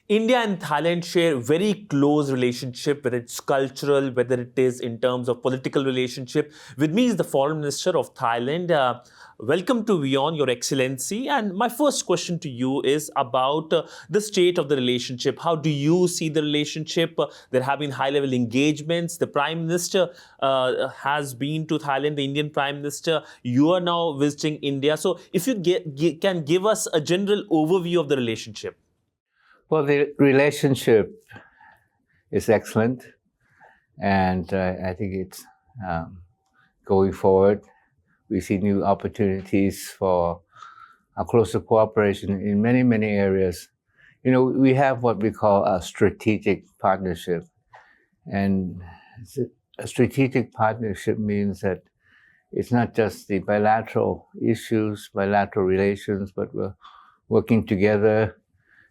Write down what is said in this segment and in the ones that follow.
India and Thailand share very close relationship, whether it's cultural, whether it is in terms of political relationship. With me is the Foreign Minister of Thailand. Welcome to WION, Your Excellency. And my first question to you is about the state of the relationship. How do you see the relationship? There have been high-level engagements. The Prime Minister has been to Thailand, the Indian Prime Minister. You are now visiting India. So if you can give us a general overview of the relationship. Well, the relationship is excellent, and I think it's going forward. We see new opportunities for a closer cooperation in many, many areas. You know, we have what we call a strategic partnership, and a strategic partnership means that it's not just the bilateral issues, bilateral relations, but we're working together,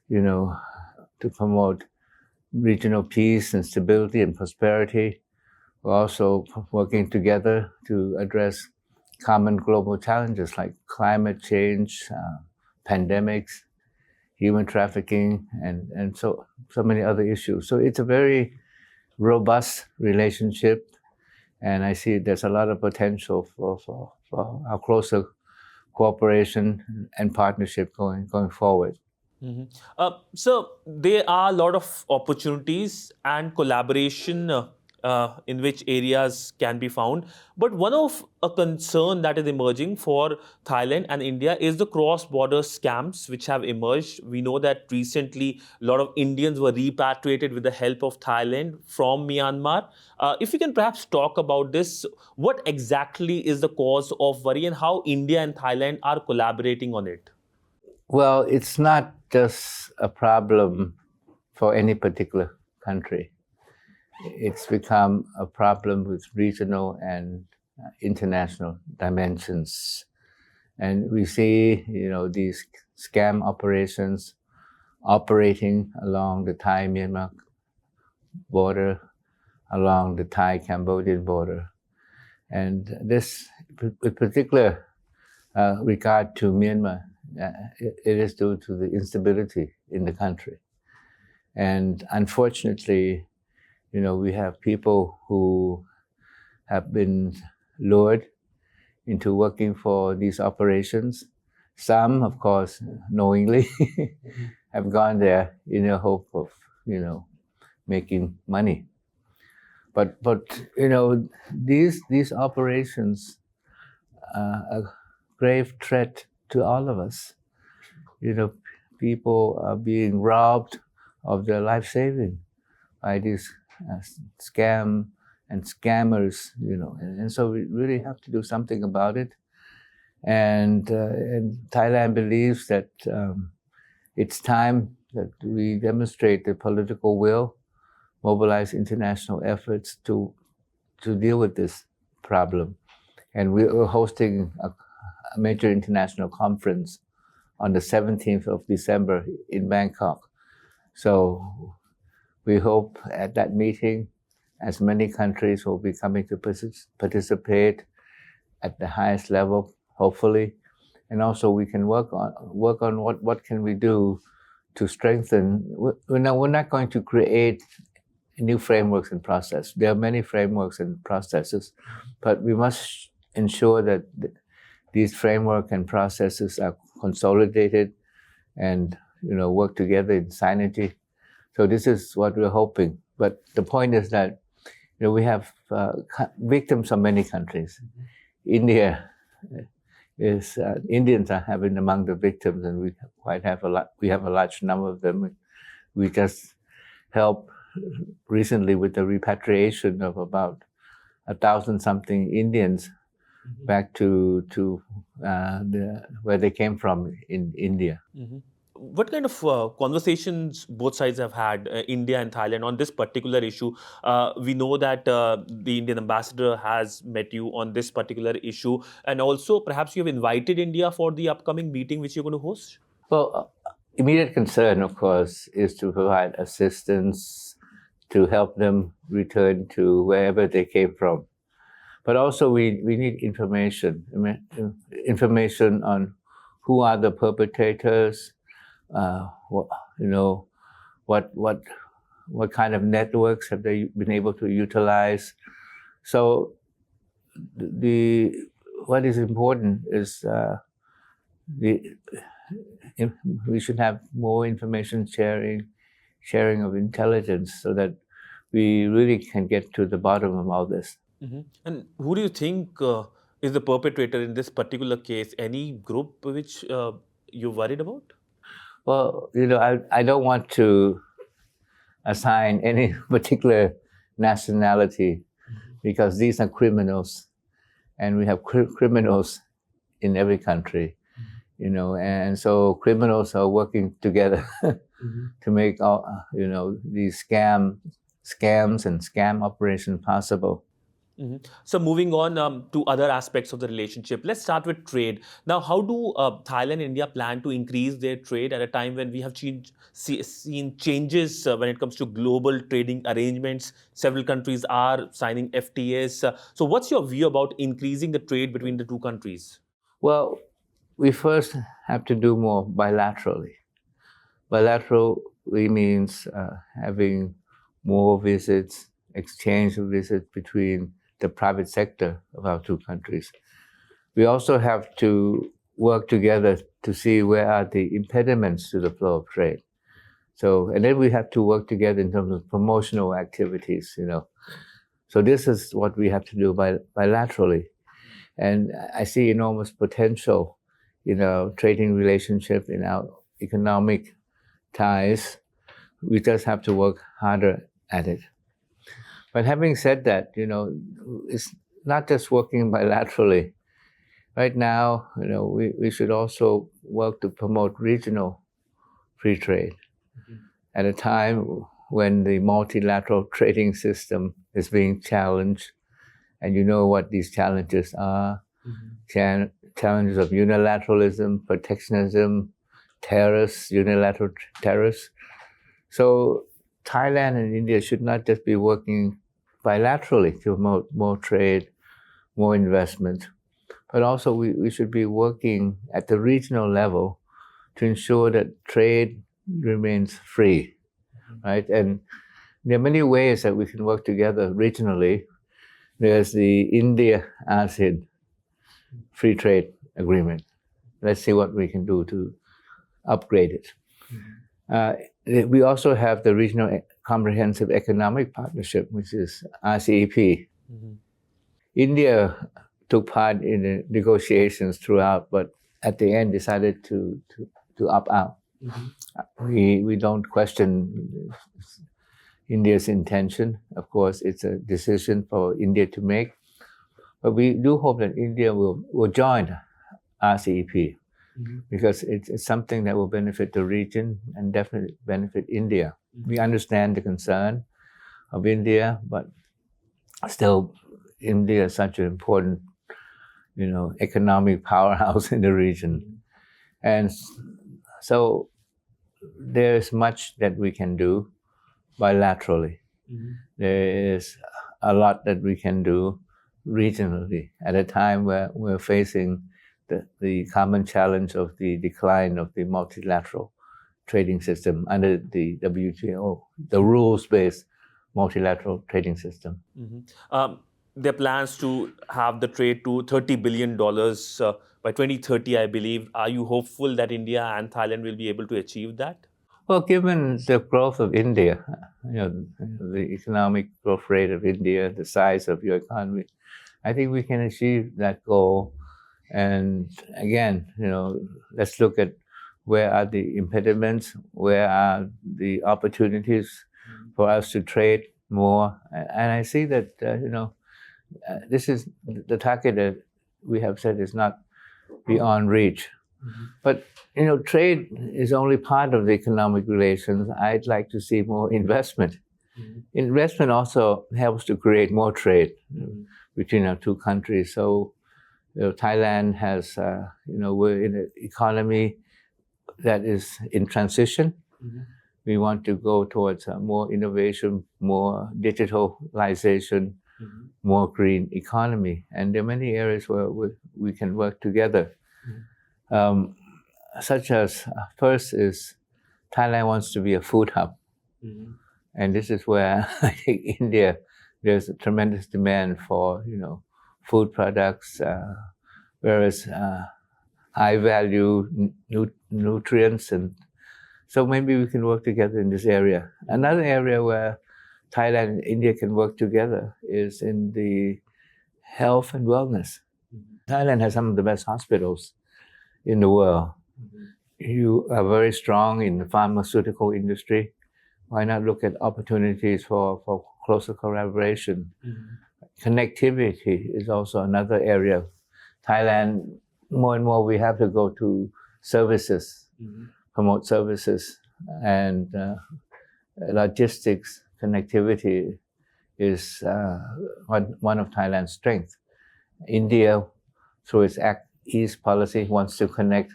you know, to promote regional peace and stability and prosperity. We're also working together to address common global challenges like climate change, pandemics, human trafficking, and so many other issues. So it's a very robust relationship, and I see there's a lot of potential for our closer cooperation and partnership going forward. So there are a lot of opportunities and collaboration in which areas can be found. But one of a concern that is emerging for Thailand and India is the cross-border scams which have emerged. We know that recently a lot of Indians were repatriated with the help of Thailand from Myanmar. If you can perhaps talk about this, what exactly is the cause of worry and how India and Thailand are collaborating on it? Well, it's not just a problem for any particular country. It's become a problem with regional and international dimensions. And we see, you know, these scam operations operating along the Thai-Myanmar border, along the Thai-Cambodian border. And this, with particular regard to Myanmar, it is due to the instability in the country. And unfortunately, you know, we have people who have been lured into working for these operations. Some, of course, knowingly have gone there in the hope of, you know, making money. But you know, these operations are a grave threat to all of us. You know, people are being robbed of their life saving by these scam and scammers, you know, and so we really have to do something about it. And Thailand believes that it's time that we demonstrate the political will, mobilize international efforts to deal with this problem. And we're hosting a major international conference on the 17th of December in Bangkok. So we hope at that meeting, as many countries will be coming to participate at the highest level, hopefully. And also we can work on what can we do to strengthen. We're not going to create new frameworks and process. There are many frameworks and processes, but we must ensure that these framework and processes are consolidated and, you know, work together in synergy. So this is what we're hoping. But the point is that, you know, we have victims from many countries. India is Indians are having among the victims, and we have a large number of them. We just helped recently with the repatriation of about 1,000-something Indians back to where they came from in India. What kind of conversations both sides have had, India and Thailand, on this particular issue? We know that the Indian ambassador has met you on this particular issue, and also perhaps you have invited India for the upcoming meeting which you're going to host? Well, immediate concern, of course, is to provide assistance to help them return to wherever they came from. But also we need information on who are the perpetrators, what kind of networks have they been able to utilize. So what is important is we should have more information sharing of intelligence, so that we really can get to the bottom of all this. And who do you think is the perpetrator in this particular case? Any group which you're worried about? Well, I don't want to assign any particular nationality, because these are criminals, and we have criminals in every country, and so criminals are working together to make all these scams and scam operations possible. So moving on to other aspects of the relationship, let's start with trade. Now, how do Thailand and India plan to increase their trade at a time when we have seen changes when it comes to global trading arrangements? Several countries are signing FTAs. So what's your view about increasing the trade between the two countries? Well, we first have to do more bilaterally. Bilaterally means having more visits, exchange of visits between the private sector of our two countries. We also have to work together to see where are the impediments to the flow of trade. And then we have to work together in terms of promotional activities, So this is what we have to do bilaterally. And I see enormous potential in our trading relationship, in our economic ties. We just have to work harder at it. But having said that, it's not just working bilaterally. Right now, we should also work to promote regional free trade at a time when the multilateral trading system is being challenged. And you know what these challenges are. Challenges of unilateralism, protectionism, unilateral terrorists. So Thailand and India should not just be working bilaterally to promote more trade, more investment, but also we should be working at the regional level to ensure that trade remains free, right? And there are many ways that we can work together regionally. There's the India-ASEAN Free Trade Agreement. Let's see what we can do to upgrade it. We also have the Regional Comprehensive Economic Partnership, which is RCEP. India took part in the negotiations throughout, but at the end decided to opt out. We don't question India's intention. Of course, it's a decision for India to make. But we do hope that India will join RCEP, because it's something that will benefit the region and definitely benefit India. We understand the concern of India, but still, India is such an important, economic powerhouse in the region. And so there's much that we can do bilaterally. There is a lot that we can do regionally at a time where we're facing the common challenge of the decline of the multilateral trading system under the WTO, the rules-based multilateral trading system. There are plans to have the trade to $30 billion by 2030, I believe. Are you hopeful that India and Thailand will be able to achieve that? Well, given the growth of India, the economic growth rate of India, the size of your economy, I think we can achieve that goal. And again, let's look at where are the impediments, where are the opportunities for us to trade more. And I see that, this is the target that we have set is not beyond reach. But, trade is only part of the economic relations. I'd like to see more investment. Investment also helps to create more trade between our two countries. So, Thailand has, we're in an economy that is in transition. We want to go towards more innovation, more digitalization, more green economy. And there are many areas where we can work together. Such as, first is Thailand wants to be a food hub. And this is where I think India, there's a tremendous demand for, food products, whereas high value nutrients, and so maybe we can work together in this area. Another area where Thailand and India can work together is in the health and wellness. Thailand has some of the best hospitals in the world. You are very strong in the pharmaceutical industry. Why not look at opportunities for closer collaboration? Connectivity is also another area. Thailand, more and more we have to go to services, promote services, and logistics. Connectivity is one of Thailand's strengths. India, through its Act East policy, wants to connect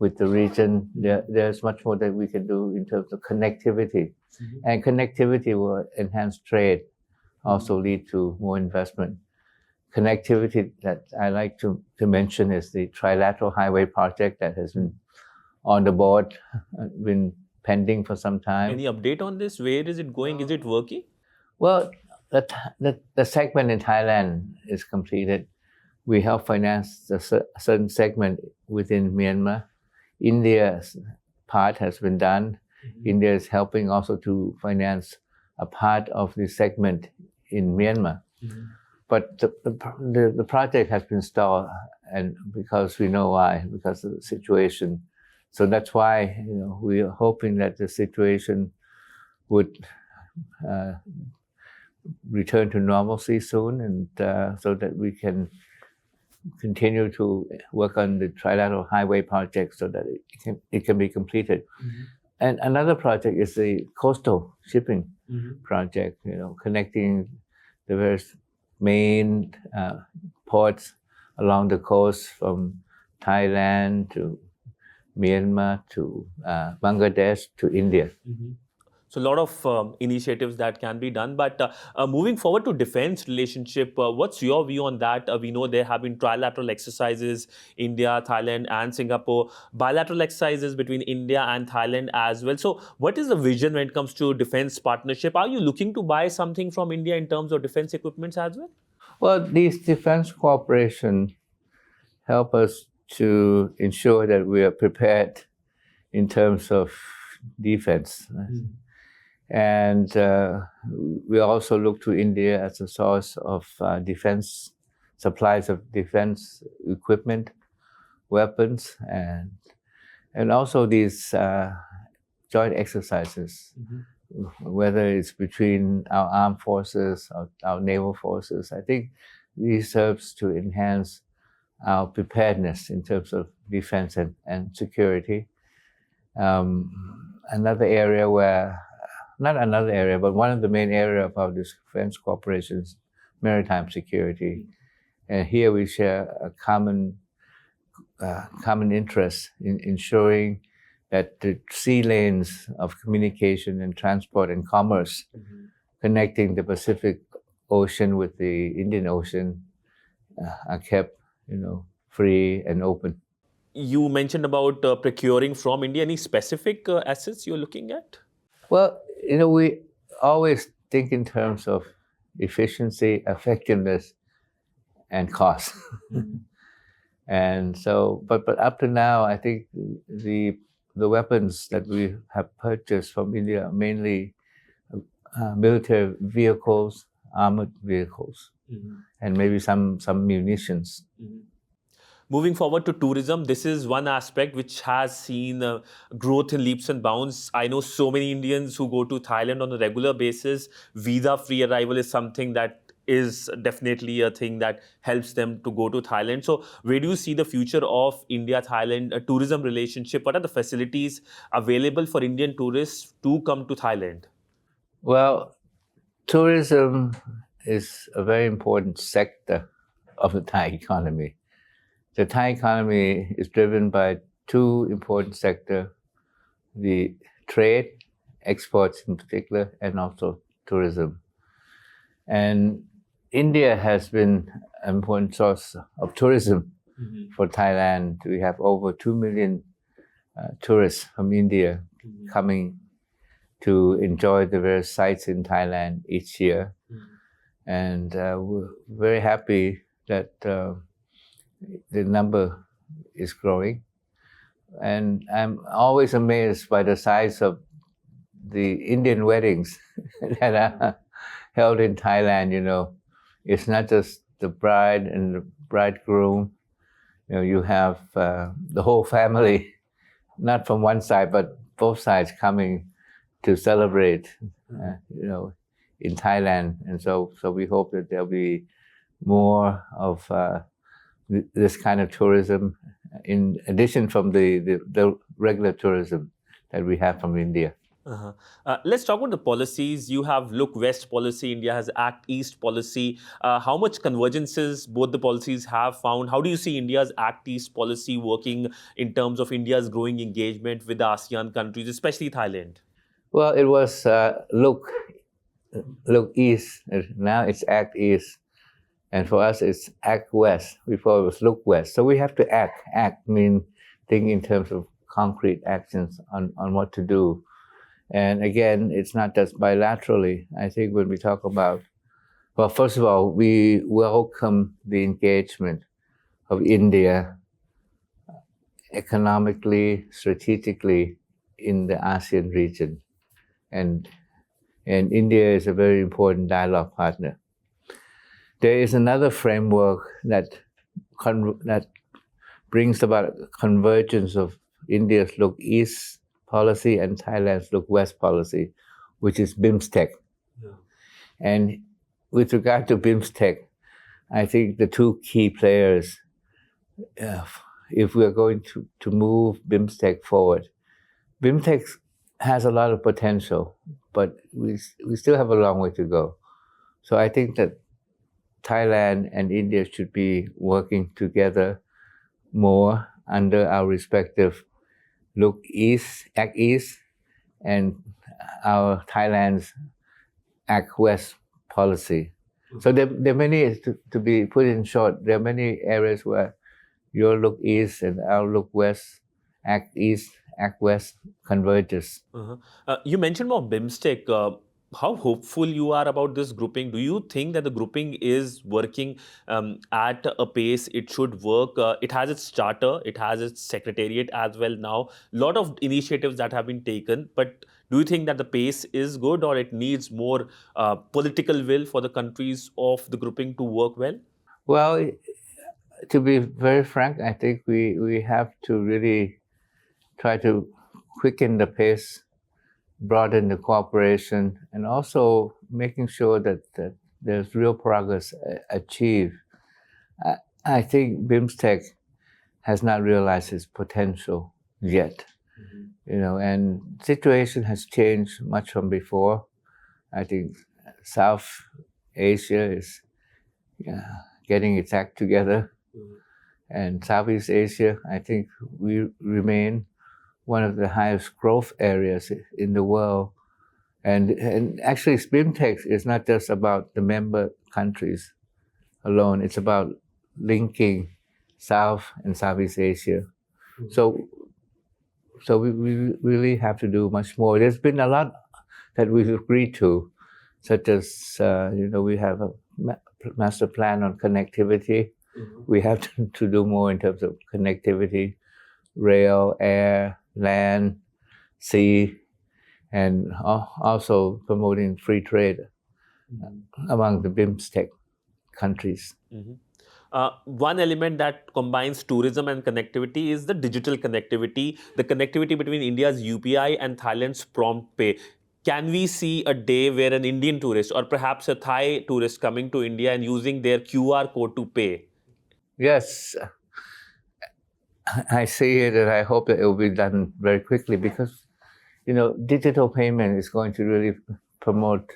with the region. There's much more that we can do in terms of connectivity. And connectivity will enhance trade, also lead to more investment. Connectivity that I like to mention is the trilateral highway project that has been on the board, been pending for some time. Any update on this? Where is it going? Is it working? Well, the segment in Thailand is completed. We help finance a certain segment within Myanmar. India's part has been done. India is helping also to finance a part of the segment in Myanmar. But the project has been stalled, and because we know why, because of the situation. So that's why we are hoping that the situation would return to normalcy soon, and so that we can continue to work on the trilateral highway project so that it can be completed. And another project is the coastal shipping project, connecting the various main ports along the coast from Thailand to Myanmar to Bangladesh to India. So a lot of initiatives that can be done. But moving forward to defense relationship, what's your view on that? We know there have been trilateral exercises, India, Thailand and Singapore, bilateral exercises between India and Thailand as well. So what is the vision when it comes to defense partnership? Are you looking to buy something from India in terms of defense equipments as well? Well, these defense cooperation help us to ensure that we are prepared in terms of defense. And we also look to India as a source of defense, supplies of defense equipment, weapons, and also these joint exercises, whether it's between our armed forces or our naval forces. I think this serves to enhance our preparedness in terms of defense and security. Another area where, not another area, but one of the main areas of our defense cooperation is maritime security. And here we share a common interest in ensuring that the sea lanes of communication and transport and commerce connecting the Pacific Ocean with the Indian Ocean are kept, free and open. You mentioned about procuring from India. Any specific assets you're looking at? Well, we always think in terms of efficiency, effectiveness, and cost. And so, but up to now, I think the weapons that we have purchased from India are mainly military vehicles, armored vehicles, and maybe some munitions. Moving forward to tourism, this is one aspect which has seen growth in leaps and bounds. I know so many Indians who go to Thailand on a regular basis. Visa-free arrival is something that is definitely a thing that helps them to go to Thailand. So where do you see the future of India-Thailand tourism relationship? What are the facilities available for Indian tourists to come to Thailand? Well, tourism is a very important sector of the Thai economy. The Thai economy is driven by two important sectors, the trade, exports in particular, and also tourism. And India has been an important source of tourism for Thailand. We have over 2 million tourists from India coming to enjoy the various sites in Thailand each year. And we're very happy that the number is growing. And I'm always amazed by the size of the Indian weddings that are held in Thailand. It's not just the bride and the bridegroom. You have the whole family, not from one side, but both sides coming to celebrate, in Thailand. And so we hope that there'll be more of this kind of tourism, in addition from the regular tourism that we have from India. Let's talk about the policies. You have Look West policy, India has Act East policy. How much convergences both the policies have found? How do you see India's Act East policy working in terms of India's growing engagement with the ASEAN countries, especially Thailand? Well, it was Look East. Now it's Act East. And for us, it's Act West. Before it was Look West. So we have to act. Act means think in terms of concrete actions on what to do. And again, it's not just bilaterally. I think when we talk about, well, first of all, we welcome the engagement of India economically, strategically in the ASEAN region. And India is a very important dialogue partner. There is another framework that brings about convergence of India's Look East policy and Thailand's Look West policy, which is BIMSTEC. Yeah. And with regard to BIMSTEC, I think the two key players, if we're going to move BIMSTEC forward, BIMSTEC has a lot of potential, but we still have a long way to go. So I think that Thailand and India should be working together more under our respective Look East, Act East, and our Thailand's Act West policy. So there are many, to be put in short, there are many areas where your Look East and our Look West, Act East, Act West converges. You mentioned about BIMSTEC. How hopeful you are about this grouping? Do you think that the grouping is working at a pace it should work? It has its charter, it has its secretariat as well now. A lot of initiatives that have been taken, but do you think that the pace is good, or it needs more political will for the countries of the grouping to work well? Well, to be very frank, I think we have to really try to quicken the pace, broaden the cooperation, and also making sure that there's real progress achieved. I think BIMSTEC has not realized its potential yet. And situation has changed much from before. I think South Asia is getting its act together. And Southeast Asia, I think we remain one of the highest growth areas in the world. And actually, BIMSTEC is not just about the member countries alone. It's about linking South and Southeast Asia. So we really have to do much more. There's been a lot that we've agreed to, such as, we have a master plan on connectivity. We have to do more in terms of connectivity, rail, air, land, sea, and also promoting free trade among the BIMSTEC countries. One element that combines tourism and connectivity is the digital connectivity, the connectivity between India's UPI and Thailand's prompt pay. Can we see a day where an Indian tourist or perhaps a Thai tourist coming to India and using their QR code to pay? Yes, I see it, and I hope that it will be done very quickly, because, digital payment is going to really promote,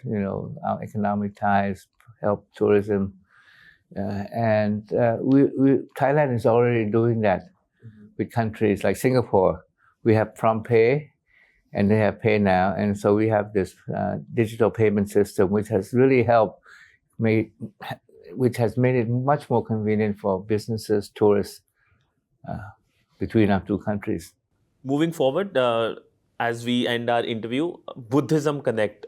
our economic ties, help tourism. And Thailand is already doing that with countries like Singapore. We have Prompt Pay, and they have Pay Now, and so we have this digital payment system, which has really helped, which has made it much more convenient for businesses, tourists, between our two countries. Moving forward, As we end our interview, Buddhism Connect.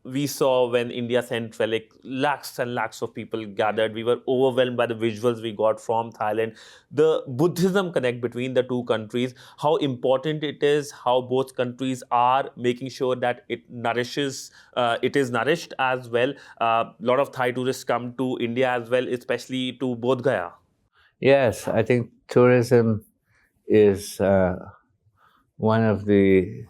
We saw when India sent relic, lakhs and lakhs of people gathered. We were overwhelmed by the visuals we got from Thailand. The Buddhism Connect between the two countries, how important it is, how both countries are making sure that it nourishes, it is nourished as well. A lot of Thai tourists come to India as well, especially to Bodh Gaya. Yes, I think tourism is one of the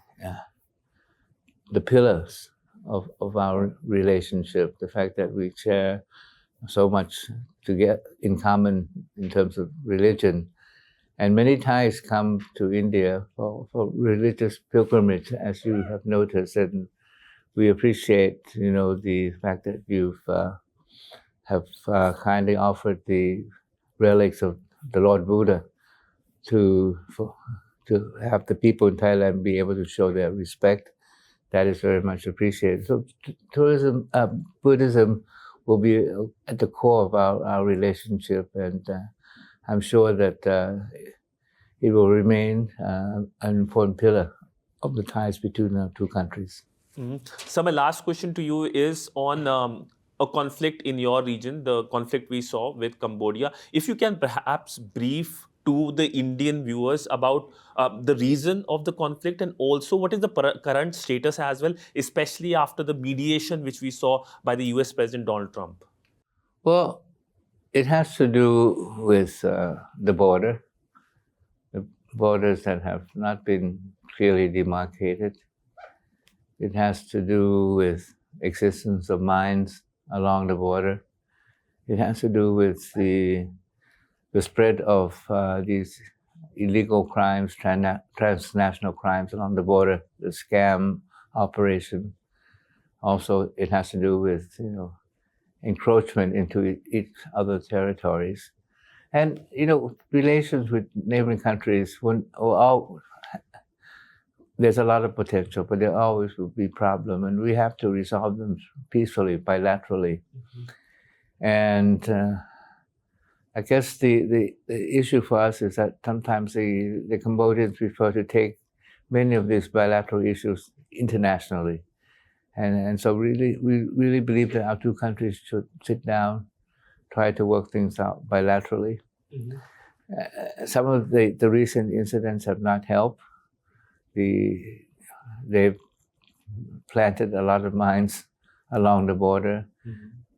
pillars of our relationship. The fact that we share so much to get in common in terms of religion. And many Thais come to India for religious pilgrimage, as you have noticed, and we appreciate, the fact that you've have kindly offered the relics of the Lord Buddha to have the people in Thailand be able to show their respect. That is very much appreciated. So Buddhism will be at the core of our relationship, and I'm sure that it will remain an important pillar of the ties between our two countries. So my last question to you is on a conflict in your region, the conflict we saw with Cambodia. If you can perhaps brief to the Indian viewers about the reason of the conflict and also what is the current status as well, especially after the mediation which we saw by the US President Donald Trump. Well, it has to do with the border, the borders that have not been clearly demarcated. It has to do with existence of mines along the border. It has to do with the spread of these illegal crimes, transnational crimes along the border, the scam operation. Also, it has to do with encroachment into each other territories, and relations with neighboring countries. There's a lot of potential, but there always will be problems, and we have to resolve them peacefully, bilaterally. And I guess the issue for us is that sometimes the Cambodians prefer to take many of these bilateral issues internationally. And so we really believe that our two countries should sit down, try to work things out bilaterally. Some of the recent incidents have not helped. They've planted a lot of mines along the border.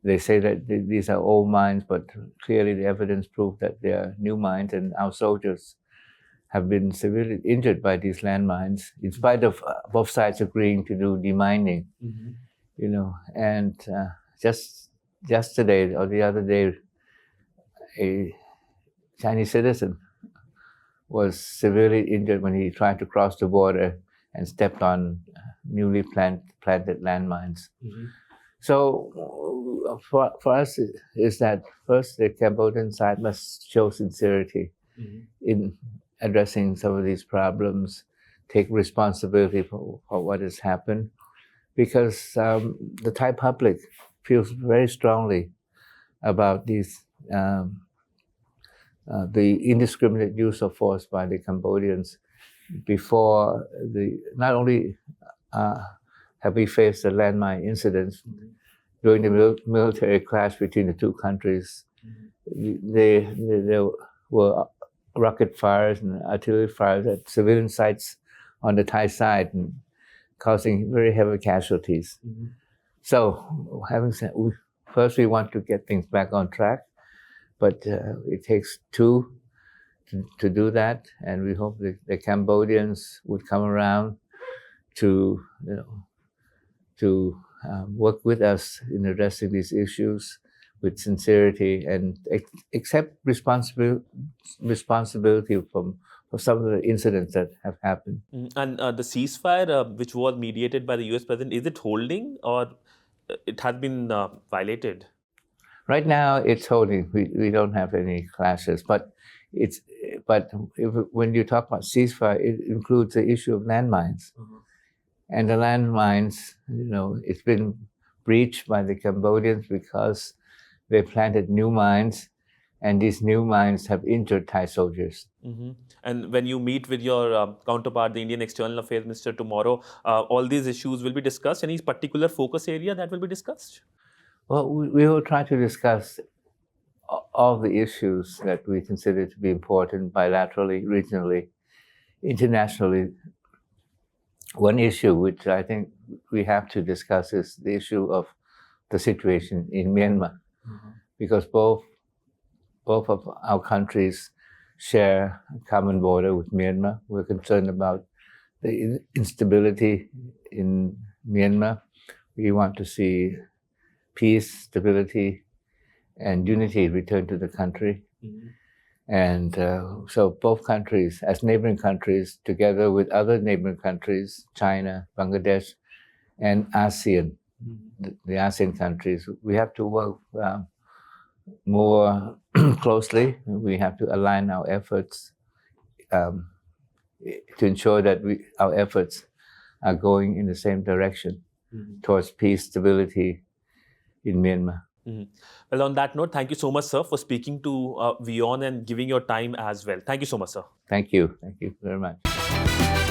They say that these are old mines, but clearly the evidence proved that they are new mines, and our soldiers have been severely injured by these landmines, in spite of both sides agreeing to do demining. And just yesterday or the other day, a Chinese citizen was severely injured when he tried to cross the border and stepped on newly planted landmines. So for us is that first the Cambodian side must show sincerity in addressing some of these problems, take responsibility for what has happened, because the Thai public feels very strongly about these the indiscriminate use of force by the Cambodians. Before not only have we faced the landmine incidents during the military clash between the two countries, there were rocket fires and artillery fires at civilian sites on the Thai side, and causing very heavy casualties. So, having said, first we want to get things back on track, but it takes two to do that, and we hope that the Cambodians would come around to work with us in addressing these issues with sincerity and accept responsibility for some of the incidents that have happened. And the ceasefire, which was mediated by the US President, is it holding or it has been violated? Right now, it's holding. We don't have any clashes, but when you talk about ceasefire, it includes the issue of landmines, and the landmines. It's been breached by the Cambodians because they planted new mines, and these new mines have injured Thai soldiers. And when you meet with your counterpart, the Indian External Affairs Minister, tomorrow, all these issues will be discussed. Any particular focus area that will be discussed? Well, we will try to discuss all the issues that we consider to be important bilaterally, regionally, internationally. One issue which I think we have to discuss is the issue of the situation in Myanmar, because both of our countries share a common border with Myanmar. We're concerned about the instability in Myanmar. We want to see peace, stability, and unity return to the country. And so both countries, as neighboring countries, together with other neighboring countries, China, Bangladesh, and ASEAN, the ASEAN countries, we have to work more closely. We have to align our efforts to ensure that our efforts are going in the same direction towards peace, stability in Myanmar. Well, on that note, thank you so much, sir, for speaking to WION and giving your time as well. Thank you so much, sir. Thank you. Thank you very much.